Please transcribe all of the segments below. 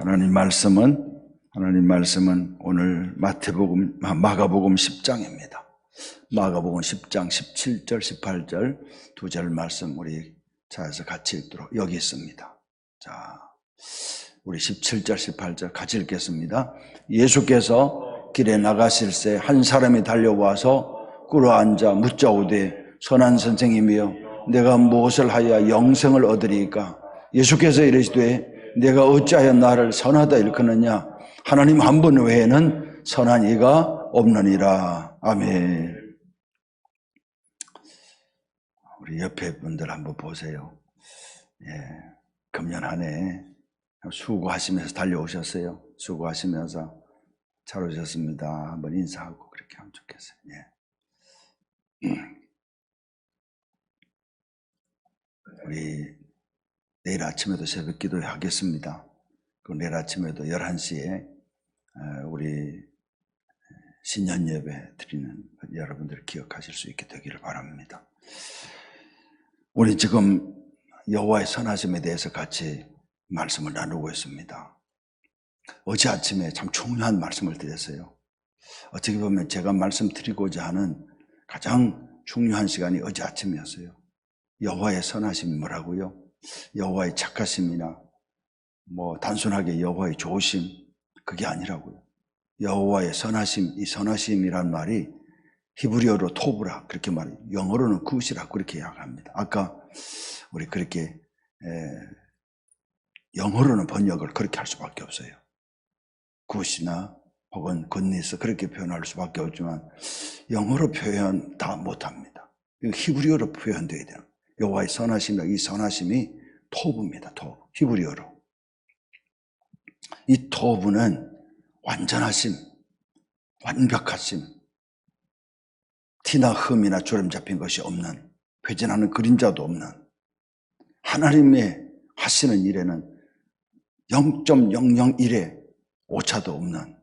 하나님 말씀은 오늘 마가복음 10장입니다. 마가복음 10장 17절, 18절 두 절 말씀 우리 차에서 같이 읽도록 여기 있습니다. 자, 우리 17절, 18절 같이 읽겠습니다. 예수께서 길에 나가실새 한 사람이 달려와서 꿇어앉아 묻자오되 선한 선생님이여 내가 무엇을 하여야 영생을 얻으리이까? 예수께서 이르시되 내가 어찌하여 나를 선하다 일컫느냐? 하나님 한 분 외에는 선한 이가 없느니라. 아멘. 우리 옆에 분들 한번 보세요. 금년 한 해 수고하시면서 달려오셨어요. 수고하시면서 잘 오셨습니다. 한번 인사하고 그렇게 하면 좋겠어요. 우리 내일 아침에도 새벽 기도 하겠습니다. 그 내일 아침에도 11시에 우리 신년 예배 드리는 여러분들 기억하실 수 있게 되기를 바랍니다. 우리 지금 여호와의 선하심에 대해서 같이 말씀을 나누고 있습니다. 어제 아침에 참 중요한 말씀을 드렸어요. 어떻게 보면 제가 말씀드리고자 하는 가장 중요한 시간이 어제 아침이었어요. 여호와의 선하심이 뭐라고요? 여호와의 착하심이나 단순하게 여호와의 좋으심, 그게 아니라고요. 여호와의 선하심, 이 선하심이란 말이 히브리어로 토브라 그렇게 말해요. 영어로는 굿이라 그렇게 이야기합니다. 아까 우리 그렇게 영어로는 번역을 그렇게 할 수밖에 없어요. 굿이나 혹은 굿니스 그렇게 표현할 수밖에 없지만 영어로 표현 다 못합니다. 히브리어로 표현되어야 돼요. 여호와의 선하심이라 이 선하심이 토브입니다. 토브, 히브리어로. 이 토브는 완전하심, 완벽하심, 티나 흠이나 주름 잡힌 것이 없는, 회전하는 그림자도 없는, 하나님의 하시는 일에는 0.001의 오차도 없는,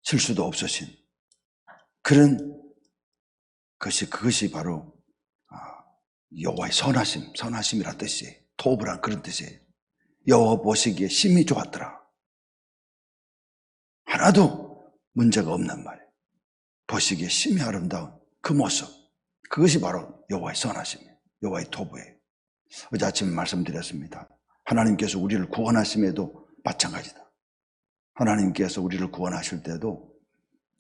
실수도 없으신 그런 것이, 그것이 바로 여호와의 선하심이란 뜻이에요. 토브란 그런 뜻이에요. 여호와 보시기에 심히 좋았더라. 하나도 문제가 없는 말이에요. 보시기에 심히 아름다운 그 모습, 그것이 바로 여호와의 선하심이에요. 여호와의 토브예요. 어제 아침에 말씀드렸습니다. 하나님께서 우리를 구원하심에도 마찬가지다. 하나님께서 우리를 구원하실 때도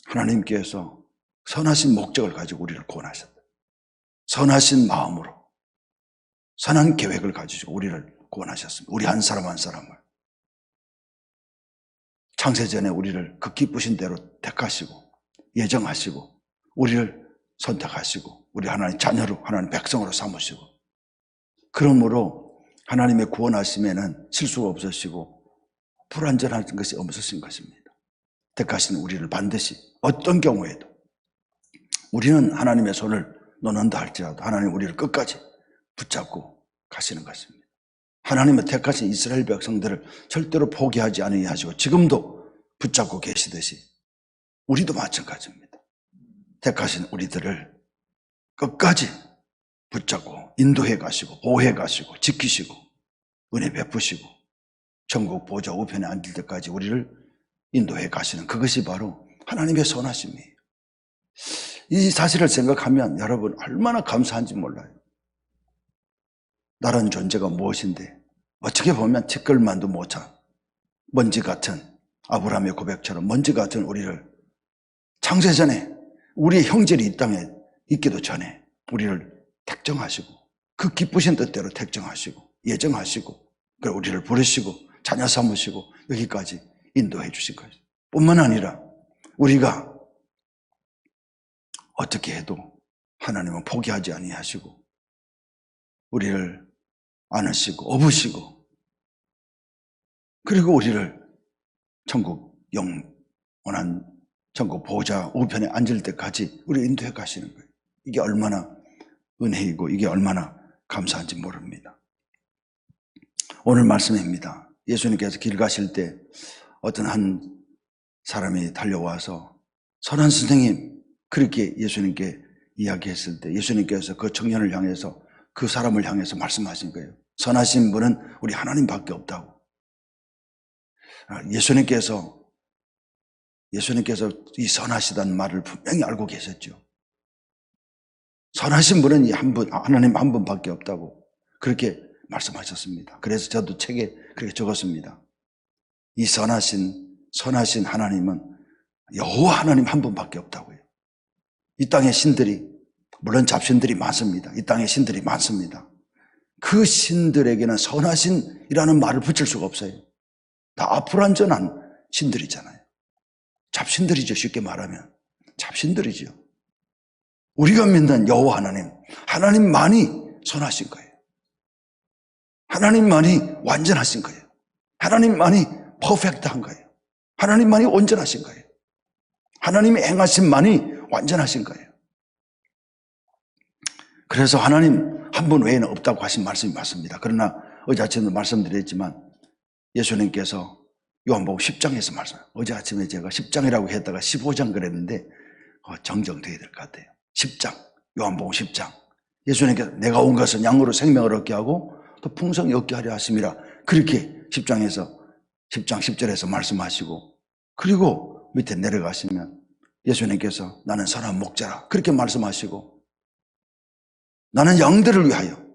하나님께서 선하신 목적을 가지고 우리를 구원하셨다. 선하신 마음으로 선한 계획을 가지고 우리를 구원하셨습니다. 우리 한 사람 한 사람을 창세전에 우리를 그 기쁘신 대로 택하시고 예정하시고 우리를 선택하시고 우리 하나님 자녀로 하나님 백성으로 삼으시고, 그러므로 하나님의 구원하심에는 실수가 없으시고 불완전한 것이 없으신 것입니다. 택하신 우리를 반드시 어떤 경우에도 우리는 하나님의 손을 놓는다 할지라도 하나님 우리를 끝까지 붙잡고 가시는 것입니다. 하나님의 택하신 이스라엘 백성들을 절대로 포기하지 아니하시고 지금도 붙잡고 계시듯이 우리도 마찬가지입니다. 택하신 우리들을 끝까지 붙잡고 인도해 가시고 보호해 가시고 지키시고 은혜 베푸시고 천국 보좌 우편에 앉을 때까지 우리를 인도해 가시는 그것이 바로 하나님의 선하심이에요. 이 사실을 생각하면 여러분 얼마나 감사한지 몰라요. 다른 존재가 무엇인데 어떻게 보면 티끌만도 못한 먼지 같은 아브라함의 고백처럼 먼지 같은 우리를 창세전에 우리의 형제들이 이 땅에 있기도 전에 우리를 택정하시고 그 기쁘신 뜻대로 택정하시고 예정하시고 그리고 우리를 부르시고 자녀 삼으시고 여기까지 인도해 주신 것이죠. 뿐만 아니라 우리가 어떻게 해도 하나님은 포기하지 아니하시고 우리를 안으시고 업으시고 그리고 우리를 천국 영원한 천국 보좌 우편에 앉을 때까지 우리 인도해 가시는 거예요. 이게 얼마나 은혜이고 이게 얼마나 감사한지 모릅니다. 오늘 말씀입니다. 예수님께서 길 가실 때 어떤 한 사람이 달려와서 선한 선생님 그렇게 예수님께 이야기했을 때 예수님께서 그 청년을 향해서 그 사람을 향해서 말씀하신 거예요. 선하신 분은 우리 하나님밖에 없다고. 예수님께서 이 선하시다는 말을 분명히 알고 계셨죠. 선하신 분은 하나님 한 분밖에 없다고 그렇게 말씀하셨습니다. 그래서 저도 책에 그렇게 적었습니다. 이 선하신 하나님은 여호와 하나님 한 분밖에 없다고요. 이 땅의 신들이, 물론 잡신들이 많습니다. 이 땅의 신들이 많습니다. 그 신들에게는 선하신이라는 말을 붙일 수가 없어요. 다 불완전한 신들이잖아요. 잡신들이죠. 쉽게 말하면 잡신들이죠. 우리가 믿는 여호와 하나님만이 선하신 거예요. 하나님만이 완전하신 거예요. 하나님만이 퍼펙트한 거예요. 하나님만이 온전하신 거예요. 하나님의 행하심만이 완전하신 거예요. 그래서 하나님 한 분 외에는 없다고 하신 말씀이 맞습니다. 그러나 어제 아침에도 말씀드렸지만 예수님께서 요한복음 10장에서 어제 아침에 제가 10장이라고 했다가 15장 그랬는데 정정돼야 될 것 같아요. 10장, 요한복음 10장. 예수님께서 내가 온 것은 양으로 생명을 얻게 하고 또 풍성히 얻게 하려 하심이라 그렇게 10장 10절에서 말씀하시고, 그리고 밑에 내려가시면 예수님께서 나는 선한 목자라 그렇게 말씀하시고, 나는 양들을 위하여,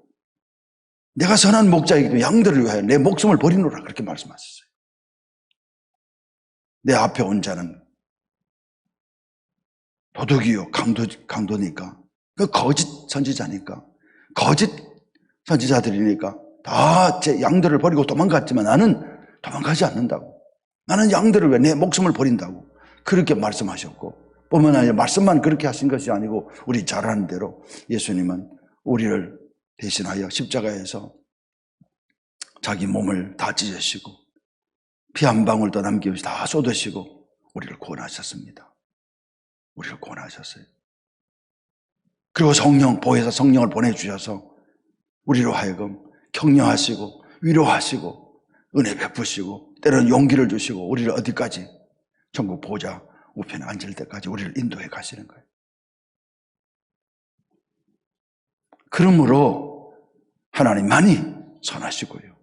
내가 선한 목자이기 때문에 양들을 위하여 내 목숨을 버리노라 그렇게 말씀하셨어요. 내 앞에 온 자는 도둑이요 강도니까, 그 거짓 선지자니까, 거짓 선지자들이니까 다 제 양들을 버리고 도망갔지만 나는 도망가지 않는다고, 나는 양들을 위해 내 목숨을 버린다고 그렇게 말씀하셨고, 뿐만 아니라 말씀만 그렇게 하신 것이 아니고 우리 잘 아는 대로 예수님은 우리를 대신하여 십자가에서 자기 몸을 다 찢으시고 피 한 방울도 남김없이 다 쏟으시고 우리를 구원하셨습니다. 우리를 구원하셨어요. 그리고 보혜사 성령을 보내주셔서 우리로 하여금 격려하시고 위로하시고 은혜 베푸시고 때로는 용기를 주시고 우리를 어디까지, 천국 보좌 우편에 앉을 때까지 우리를 인도해 가시는 거예요. 그러므로 하나님만이 선하시고요,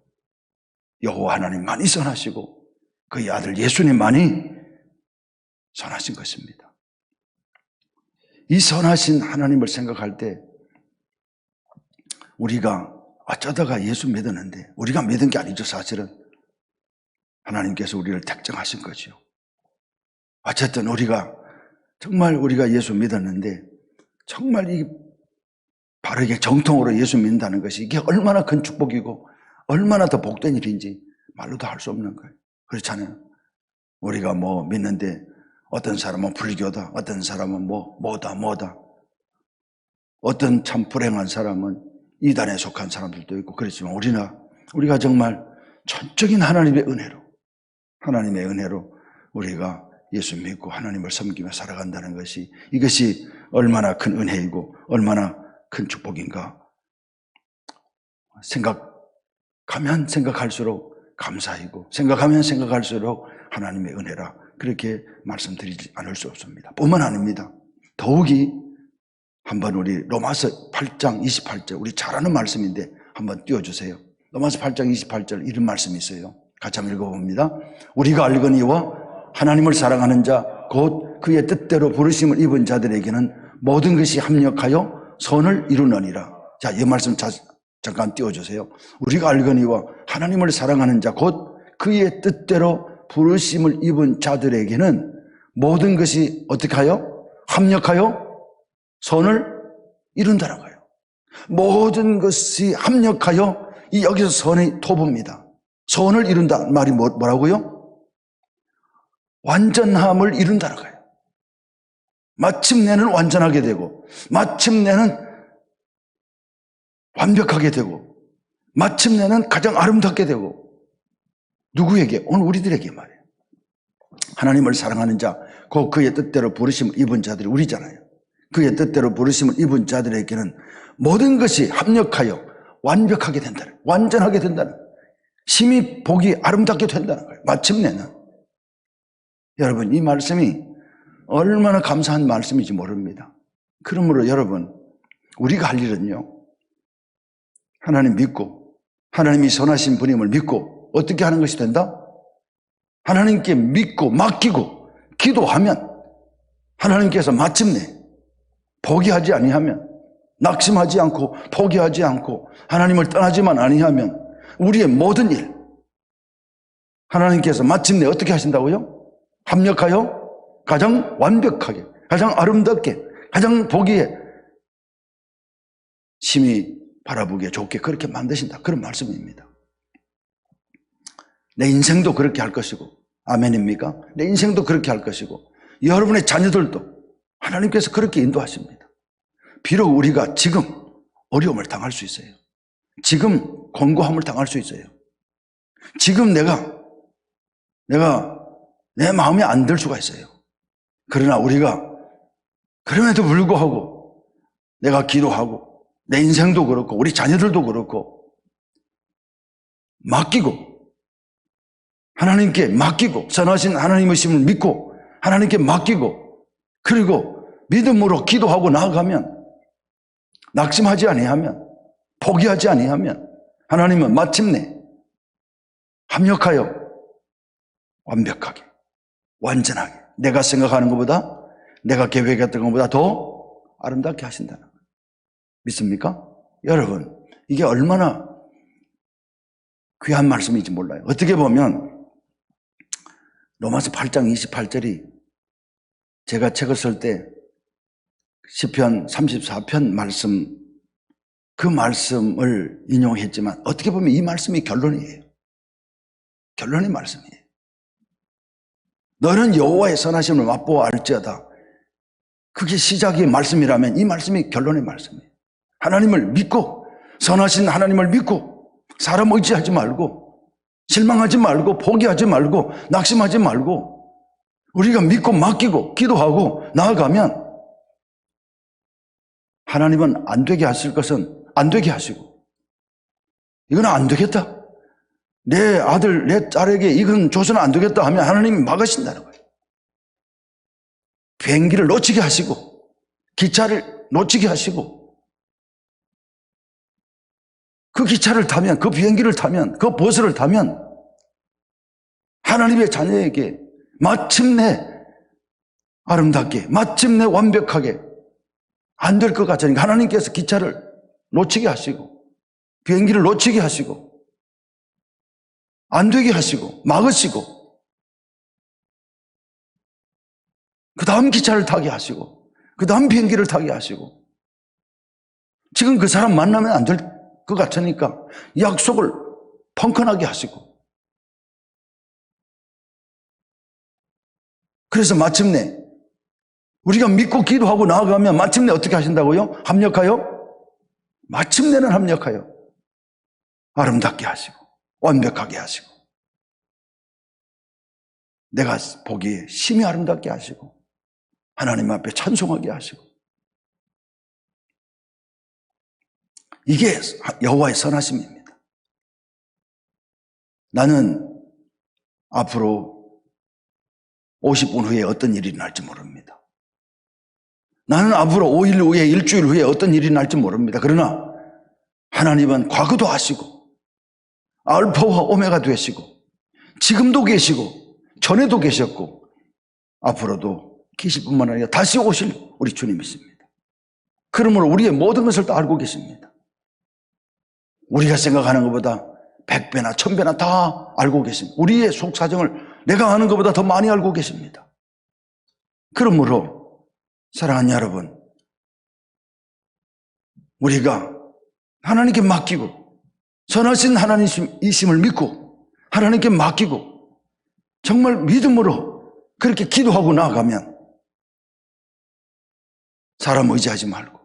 여호와 하나님만이 선하시고 그의 아들 예수님만이 선하신 것입니다. 이 선하신 하나님을 생각할 때 우리가 어쩌다가 예수 믿었는데, 우리가 믿은 게 아니죠. 사실은 하나님께서 우리를 택정하신 거죠. 어쨌든 우리가 예수 믿었는데 정말 이 바르게 정통으로 예수 믿는다는 것이 이게 얼마나 큰 축복이고 얼마나 더 복된 일인지 말로도 할 수 없는 거예요. 그렇잖아요. 우리가 믿는데 어떤 사람은 불교다, 어떤 사람은 뭐다 어떤 참 불행한 사람은 이단에 속한 사람들도 있고 그렇지만 우리가 정말 전적인 하나님의 은혜로 우리가 예수 믿고 하나님을 섬기며 살아간다는 것이, 이것이 얼마나 큰 은혜이고 얼마나 큰 축복인가 생각하면 생각할수록 감사이고, 생각하면 생각할수록 하나님의 은혜라 그렇게 말씀드리지 않을 수 없습니다. 뿐만 아닙니다. 더욱이 한번 우리 로마서 8장 28절, 우리 잘 아는 말씀인데 한번 띄워주세요. 로마서 8장 28절 이런 말씀이 있어요. 같이 한번 읽어봅니다. 우리가 알거니와 하나님을 사랑하는 자 곧 그의 뜻대로 부르심을 입은 자들에게는 모든 것이 합력하여 선을 이루느니라. 자, 이 말씀 잠깐 띄워주세요. 우리가 알거니와 하나님을 사랑하는 자 곧 그의 뜻대로 부르심을 입은 자들에게는 모든 것이 어떻게 하여? 합력하여 선을 이룬다는 거예요. 모든 것이 합력하여, 여기서 선의 토부입니다. 선을 이룬다 말이 뭐라고요? 완전함을 이룬다는 거예요. 마침내는 완전하게 되고, 마침내는 완벽하게 되고, 마침내는 가장 아름답게 되고, 누구에게? 오늘 우리들에게 말이에요. 하나님을 사랑하는 자, 곧 그의 뜻대로 부르심을 입은 자들이 우리잖아요. 그의 뜻대로 부르심을 입은 자들에게는 모든 것이 합력하여 완벽하게 된다는 거예요. 완전하게 된다는 거예요. 심히 보기 아름답게 된다는 거예요. 마침내는. 여러분, 이 말씀이 얼마나 감사한 말씀인지 모릅니다. 그러므로 여러분, 우리가 할 일은요, 하나님 믿고 하나님이 선하신 분임을 믿고 어떻게 하는 것이 된다? 하나님께 믿고 맡기고 기도하면 하나님께서 마침내 포기하지 아니하면, 낙심하지 않고 포기하지 않고 하나님을 떠나지만 아니하면 우리의 모든 일 하나님께서 마침내 어떻게 하신다고요? 합력하여 가장 완벽하게, 가장 아름답게, 가장 보기에 심히 바라보기에 좋게 그렇게 만드신다, 그런 말씀입니다. 내 인생도 그렇게 할 것이고, 아멘입니까? 내 인생도 그렇게 할 것이고, 여러분의 자녀들도 하나님께서 그렇게 인도하십니다. 비록 우리가 지금 어려움을 당할 수 있어요. 지금 권고함을 당할 수 있어요. 지금 내가 내 마음에 안 들 수가 있어요. 그러나 우리가 그럼에도 불구하고 내가 기도하고 내 인생도 그렇고 우리 자녀들도 그렇고 맡기고, 하나님께 맡기고, 선하신 하나님의 심을 믿고 하나님께 맡기고, 그리고 믿음으로 기도하고 나아가면, 낙심하지 아니하면, 포기하지 아니하면 하나님은 마침내 합력하여 완벽하게, 완전하게, 내가 생각하는 것보다, 내가 계획했던 것보다 더 아름답게 하신다는 거예요. 믿습니까? 여러분, 이게 얼마나 귀한 말씀인지 몰라요. 어떻게 보면 로마서 8장 28절이 제가 책을 쓸 때 시편 34편 말씀, 그 말씀을 인용했지만 어떻게 보면 이 말씀이 결론이에요. 결론의 말씀이에요. 너는 여호와의 선하심을 맛보아 알지어다. 그게 시작의 말씀이라면 이 말씀이 결론의 말씀이에요. 하나님을 믿고, 선하신 하나님을 믿고, 사람 의지하지 말고, 실망하지 말고, 포기하지 말고, 낙심하지 말고, 우리가 믿고 맡기고 기도하고 나아가면 하나님은 안 되게 하실 것은 안 되게 하시고, 이건 안 되겠다, 내 아들, 내 딸에게 이건 줘서는 안 되겠다 하면 하나님이 막으신다는 거예요. 비행기를 놓치게 하시고, 기차를 놓치게 하시고, 그 기차를 타면, 그 비행기를 타면, 그 버스를 타면 하나님의 자녀에게 마침내 아름답게, 마침내 완벽하게 안 될 것 같으니까 하나님께서 기차를 놓치게 하시고, 비행기를 놓치게 하시고, 안 되게 하시고, 막으시고, 그 다음 기차를 타게 하시고, 그 다음 비행기를 타게 하시고, 지금 그 사람 만나면 안 될 것 같으니까 약속을 펑크나게 하시고, 그래서 마침내 우리가 믿고 기도하고 나아가면 마침내 어떻게 하신다고요? 합력하여? 마침내는 합력하여 아름답게 하시고 완벽하게 하시고 내가 보기에 심히 아름답게 하시고 하나님 앞에 찬송하게 하시고, 이게 여호와의 선하심입니다. 나는 앞으로 50분 후에 어떤 일이 날지 모릅니다. 나는 앞으로 5일 후에, 일주일 후에 어떤 일이 날지 모릅니다. 그러나 하나님은 과거도 아시고 알파와 오메가 되시고 지금도 계시고 전에도 계셨고 앞으로도 계실 뿐만 아니라 다시 오실 우리 주님이십니다. 그러므로 우리의 모든 것을 다 알고 계십니다. 우리가 생각하는 것보다 100배나 1000배나 다 알고 계십니다. 우리의 속사정을 내가 아는 것보다 더 많이 알고 계십니다. 그러므로 사랑하는 여러분, 우리가 하나님께 맡기고 선하신 하나님이심을 믿고 하나님께 맡기고 정말 믿음으로 그렇게 기도하고 나아가면 사람 의지하지 말고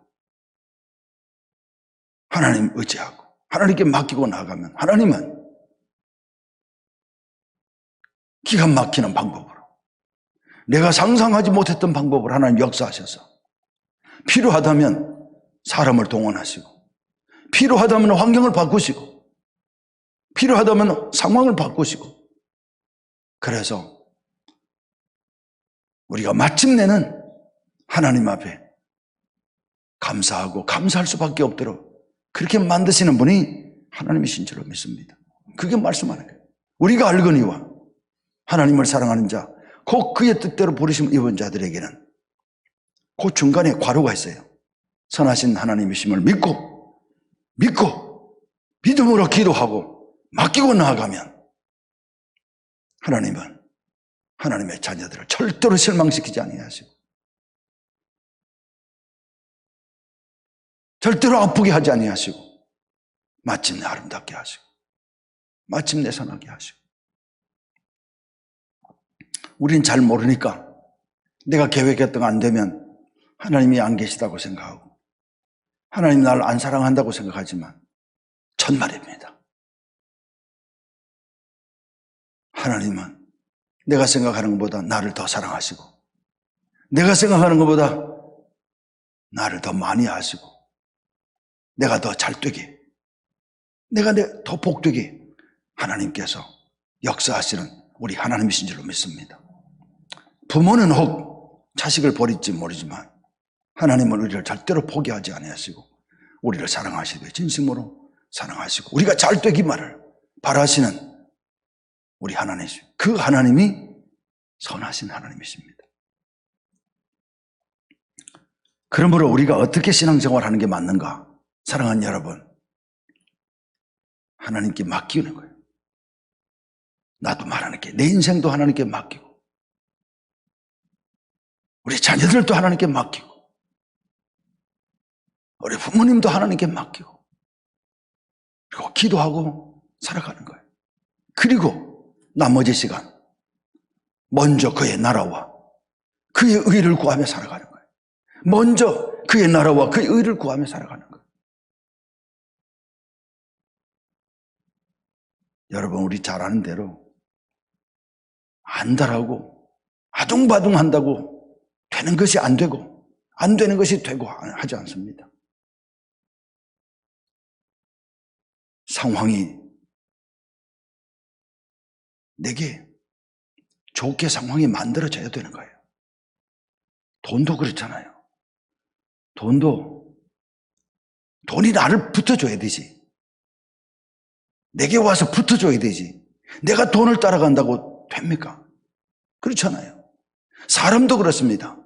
하나님 의지하고 하나님께 맡기고 나아가면 하나님은 기가 막히는 방법으로, 내가 상상하지 못했던 방법으로 하나님 역사하셔서 필요하다면 사람을 동원하시고 필요하다면 환경을 바꾸시고 필요하다면 상황을 바꾸시고, 그래서 우리가 마침내는 하나님 앞에 감사하고 감사할 수밖에 없도록 그렇게 만드시는 분이 하나님이신 줄로 믿습니다. 그게 말씀하는 거예요. 우리가 알거니와 하나님을 사랑하는 자, 곧 그의 뜻대로 부르심 입은 자들에게는 그 중간에 괄호가 있어요. 선하신 하나님이심을 믿고 믿음으로 기도하고 맡기고 나아가면 하나님은 하나님의 자녀들을 절대로 실망시키지 아니하시고 절대로 아프게 하지 아니하시고 마침내 아름답게 하시고 마침내 선하게 하시고. 우린 잘 모르니까 내가 계획했던 거 안 되면 하나님이 안 계시다고 생각하고 하나님 나를 안 사랑한다고 생각하지만 천말입니다. 하나님은 내가 생각하는 것보다 나를 더 사랑하시고 내가 생각하는 것보다 나를 더 많이 하시고 내가 더 잘 되게 내가 더 복되게 하나님께서 역사하시는 우리 하나님이신 줄로 믿습니다. 부모는 혹 자식을 버릴지 모르지만 하나님은 우리를 절대로 포기하지 아니하시고 우리를 사랑하시되 진심으로 사랑하시고 우리가 잘 되기만을 바라시는 우리 하나님, 그 하나님이 선하신 하나님이십니다. 그러므로 우리가 어떻게 신앙생활하는 게 맞는가? 사랑하는 여러분, 하나님께 맡기는 거예요. 나도 하나님께, 내 인생도 하나님께 맡기고 우리 자녀들도 하나님께 맡기고 우리 부모님도 하나님께 맡기고 그리고 기도하고 살아가는 거예요. 그리고 나머지 시간 먼저 그의 나라와 그의 의를 구하며 살아가는 거예요. 먼저 그의 나라와 그의 의를 구하며 살아가는 거예요. 여러분, 우리 잘 아는 대로 안달하고 아둥바둥 한다고 되는 것이 안 되고 안 되는 것이 되고 하지 않습니다. 상황이 내게 좋게 상황이 만들어져야 되는 거예요. 돈도 그렇잖아요. 돈이 나를 붙어줘야 되지. 내게 와서 붙어줘야 되지. 내가 돈을 따라간다고 됩니까? 그렇잖아요. 사람도 그렇습니다.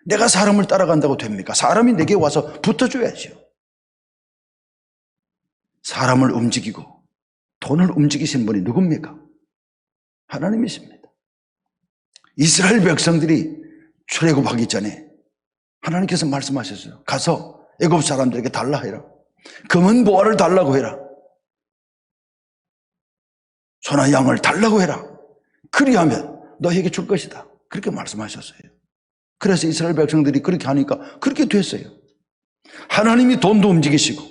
내가 사람을 따라간다고 됩니까? 사람이 내게 와서 붙어줘야죠. 사람을 움직이고 돈을 움직이신 분이 누굽니까? 하나님이십니다. 이스라엘 백성들이 출애굽하기 전에 하나님께서 말씀하셨어요. 가서 애굽 사람들에게 달라 해라. 금은 보화를 달라고 해라. 소나 양을 달라고 해라. 그리하면 너에게 줄 것이다. 그렇게 말씀하셨어요. 그래서 이스라엘 백성들이 그렇게 하니까 그렇게 됐어요. 하나님이 돈도 움직이시고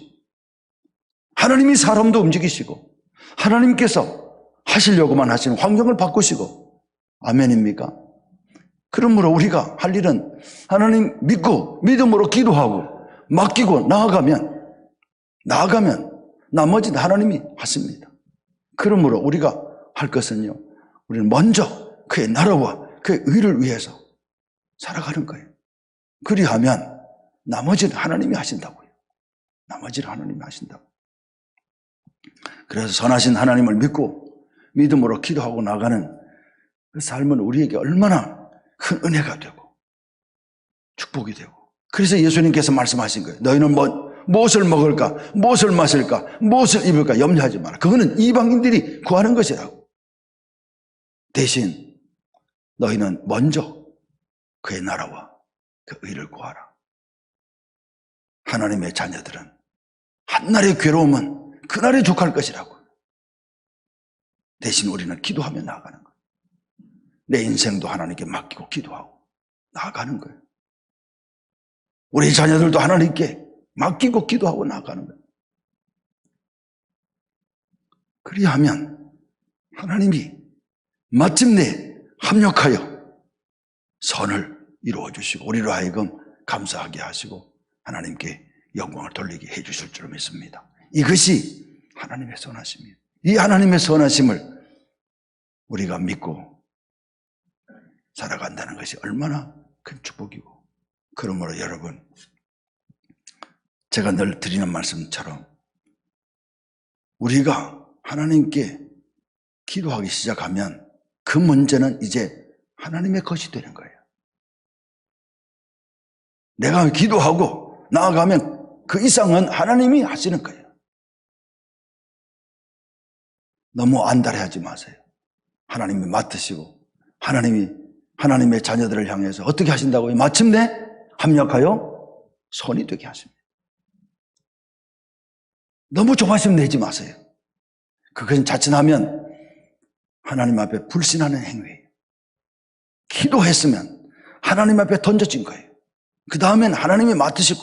하나님이 사람도 움직이시고 하나님께서 하시려고만 하시는 환경을 바꾸시고 아멘입니까? 그러므로 우리가 할 일은 하나님 믿고 믿음으로 기도하고 맡기고 나아가면 나머지는 하나님이 하십니다. 그러므로 우리가 할 것은요, 우리는 먼저 그의 나라와 그의 의를 위해서 살아가는 거예요. 그리하면 나머지는 하나님이 하신다고요. 나머지는 하나님이 하신다고. 그래서 선하신 하나님을 믿고 믿음으로 기도하고 나가는 그 삶은 우리에게 얼마나 큰 은혜가 되고 축복이 되고. 그래서 예수님께서 말씀하신 거예요. 너희는 무엇을 먹을까, 무엇을 마실까, 무엇을 입을까 염려하지 마라. 그거는 이방인들이 구하는 것이라고. 대신 너희는 먼저 그의 나라와 그 의를 구하라. 하나님의 자녀들은 한날의 괴로움은 그날에 족할 것이라고. 대신 우리는 기도하며 나아가는 거예요. 내 인생도 하나님께 맡기고 기도하고 나아가는 거예요. 우리 자녀들도 하나님께 맡기고 기도하고 나아가는 거예요. 그리하면 하나님이 마침내 합력하여 선을 이루어 주시고 우리로 하여금 감사하게 하시고 하나님께 영광을 돌리게 해 주실 줄 믿습니다. 이것이 하나님의 선하심이에요. 이 하나님의 선하심을 우리가 믿고 살아간다는 것이 얼마나 큰 축복이고. 그러므로 여러분, 제가 늘 드리는 말씀처럼 우리가 하나님께 기도하기 시작하면 그 문제는 이제 하나님의 것이 되는 거예요. 내가 기도하고 나아가면 그 이상은 하나님이 하시는 거예요. 너무 안달해하지 마세요. 하나님이 맡으시고 하나님의 자녀들을 향해서 어떻게 하신다고요? 마침내 합력하여 선이 되게 하십니다. 너무 조바심 내지 마세요. 그것은 자칫하면 하나님 앞에 불신하는 행위예요. 기도했으면 하나님 앞에 던져진 거예요. 그 다음엔 하나님이 맡으시고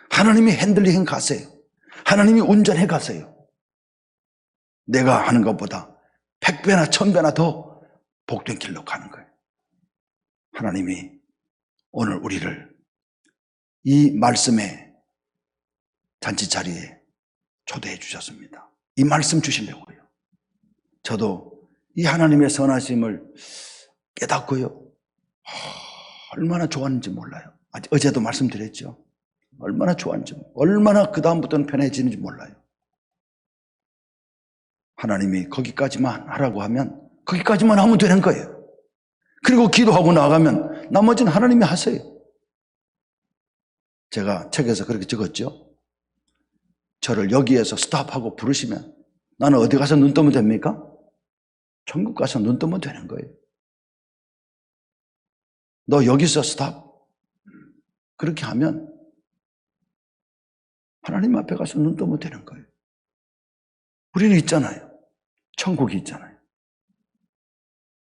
하나님이 핸들링 가세요. 하나님이 운전해 가세요. 내가 하는 것보다 100배나 1000배나 더 복된 길로 가는 거예요. 하나님이 오늘 우리를 이 말씀의 잔치 자리에 초대해 주셨습니다. 이 말씀 주시려고요. 저도 이 하나님의 선하심을 깨닫고요. 얼마나 좋았는지 몰라요. 어제도 말씀드렸죠. 얼마나 좋았는지, 얼마나 그 다음부터는 편해지는지 몰라요. 하나님이 거기까지만 하라고 하면 거기까지만 하면 되는 거예요. 그리고 기도하고 나가면 나머지는 하나님이 하세요. 제가 책에서 그렇게 적었죠. 저를 여기에서 스탑하고 부르시면 나는 어디 가서 눈 뜨면 됩니까? 천국 가서 눈 뜨면 되는 거예요. 너 여기서 스탑. 그렇게 하면 하나님 앞에 가서 눈 뜨면 되는 거예요. 우리는 있잖아요. 천국이 있잖아요.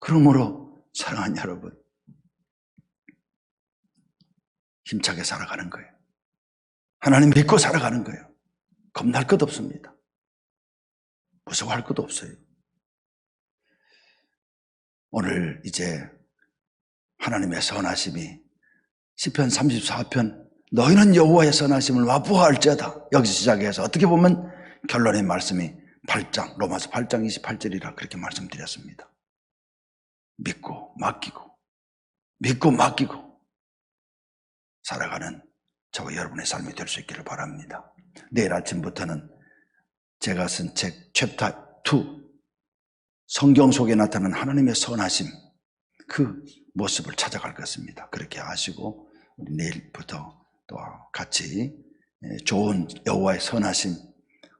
그러므로 사랑하는 여러분, 힘차게 살아가는 거예요. 하나님 믿고 살아가는 거예요. 겁날 것 없습니다. 무서워할 것도 없어요. 오늘 이제 하나님의 선하심이 시편 34편 너희는 여호와의 선하심을 맛보아할지어다 여기서 시작해서 어떻게 보면 결론의 말씀이 8장 로마서 8장 28절이라 그렇게 말씀드렸습니다. 믿고 맡기고 살아가는 저와 여러분의 삶이 될 수 있기를 바랍니다. 내일 아침부터는 제가 쓴 책 챕터 2 성경 속에 나타나는 하나님의 선하심 그 모습을 찾아갈 것입니다. 그렇게 아시고 우리 내일부터 또 같이 좋은 여호와의 선하심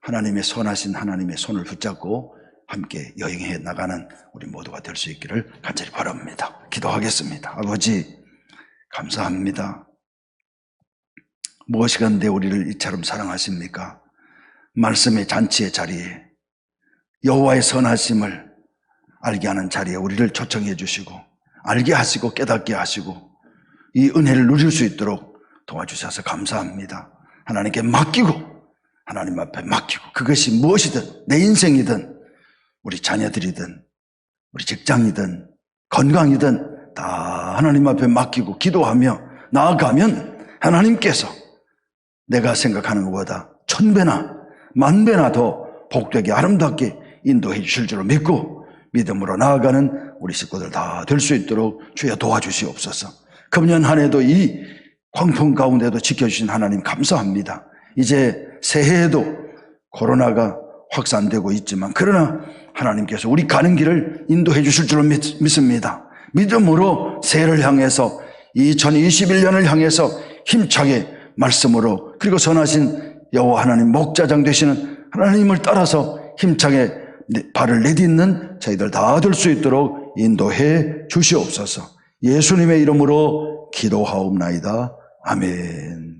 하나님의 선하신 하나님의 손을 붙잡고 함께 여행해 나가는 우리 모두가 될 수 있기를 간절히 바랍니다. 기도하겠습니다. 아버지 감사합니다. 무엇이건데 우리를 이처럼 사랑하십니까? 말씀의 잔치의 자리에 여호와의 선하심을 알게 하는 자리에 우리를 초청해 주시고 알게 하시고 깨닫게 하시고 이 은혜를 누릴 수 있도록 도와주셔서 감사합니다. 하나님께 맡기고 하나님 앞에 맡기고 그것이 무엇이든 내 인생이든 우리 자녀들이든 우리 직장이든 건강이든 다 하나님 앞에 맡기고 기도하며 나아가면 하나님께서 내가 생각하는 것보다 1000배나 10,000배나 더 복되게 아름답게 인도해 주실 줄을 믿고 믿음으로 나아가는 우리 식구들 다 될 수 있도록 주여 도와주시옵소서. 금년 한 해도 이 광풍 가운데도 지켜주신 하나님 감사합니다. 이제 새해에도 코로나가 확산되고 있지만 그러나 하나님께서 우리 가는 길을 인도해 주실 줄로 믿습니다. 믿음으로 새해를 향해서 2021년을 향해서 힘차게 말씀으로 그리고 선하신 여호와 하나님 목자장 되시는 하나님을 따라서 힘차게 발을 내딛는 저희들 다 될 수 있도록 인도해 주시옵소서. 예수님의 이름으로 기도하옵나이다. 아멘.